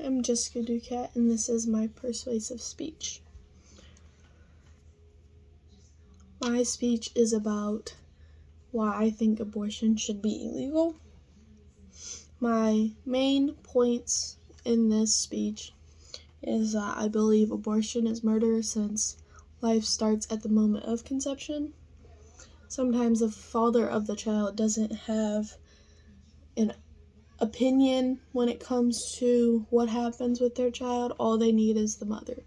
I'm Jessica Duquette, and this is my persuasive speech. My speech is about why I think abortion should be illegal. My main points in this speech is that I believe abortion is murder since life starts at the moment of conception. Sometimes the father of the child doesn't have an opinion when it comes to what happens with their child. All they need is the mother.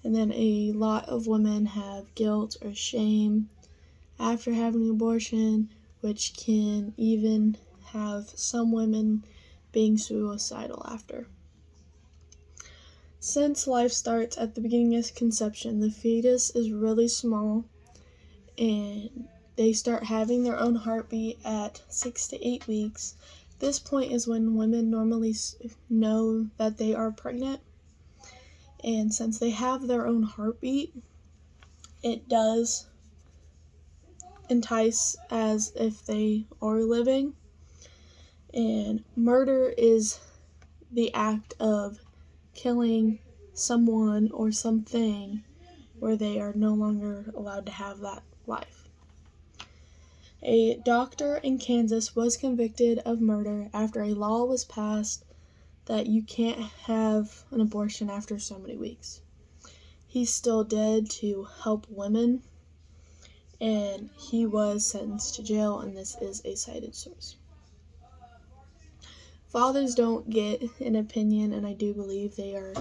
And then a lot of women have guilt or shame after having abortion, which can even have some women being suicidal after. Since life starts at the beginning of conception, the fetus is really small and they start having their own heartbeat at 6 to 8 weeks. This point is when women normally know that they are pregnant, and since they have their own heartbeat, it does entice as if they are living. And murder is the act of killing someone or something where they are no longer allowed to have that life. A doctor in Kansas was convicted of murder after a law was passed that you can't have an abortion after so many weeks. He still did to help women, and he was sentenced to jail, and this is a cited source. Fathers don't get an opinion, and I do believe they are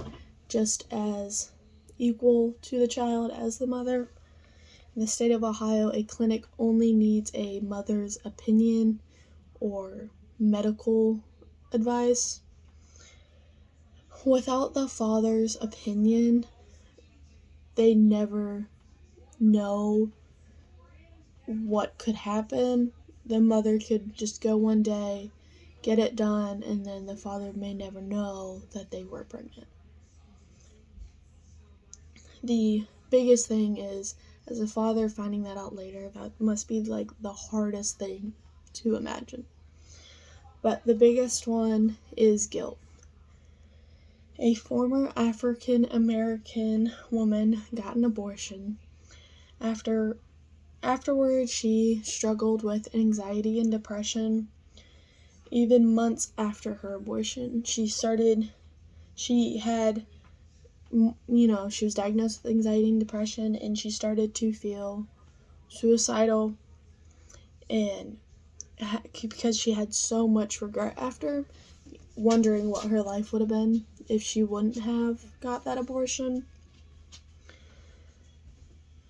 just as equal to the child as the mother. In the state of Ohio, a clinic only needs a mother's opinion or medical advice. Without the father's opinion, they never know what could happen. The mother could just go one day, get it done, and then the father may never know that they were pregnant. The biggest thing is, as a father finding that out later, that must be like the hardest thing to imagine. But the biggest one is guilt. A former African American woman got an abortion. Afterwards, she struggled with anxiety and depression. Even months after her abortion, she was diagnosed with anxiety and depression, and she started to feel suicidal, and because she had so much regret after, wondering what her life would have been if she wouldn't have got that abortion.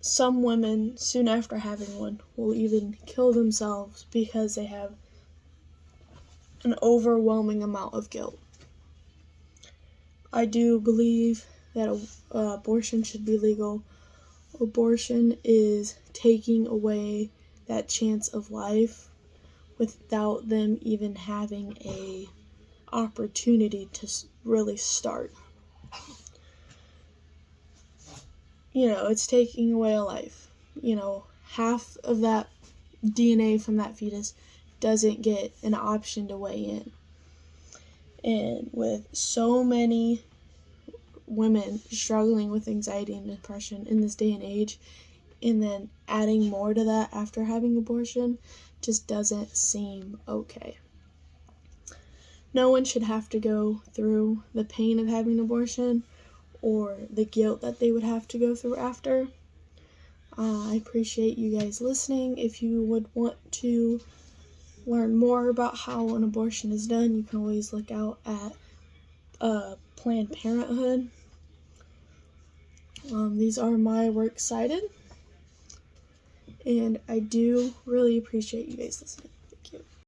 Some women, soon after having one, will even kill themselves because they have an overwhelming amount of guilt. I do believe that abortion should be legal. Abortion is taking away that chance of life without them even having a opportunity to really start. It's taking away a life. Half of that DNA from that fetus doesn't get an option to weigh in. And with so many women struggling with anxiety and depression in this day and age, and then adding more to that after having abortion just doesn't seem okay. No one should have to go through the pain of having an abortion or the guilt that they would have to go through after. I appreciate you guys listening. If you would want to learn more about how an abortion is done, you can always look out at Planned Parenthood. These are my works cited, and I do really appreciate you guys listening.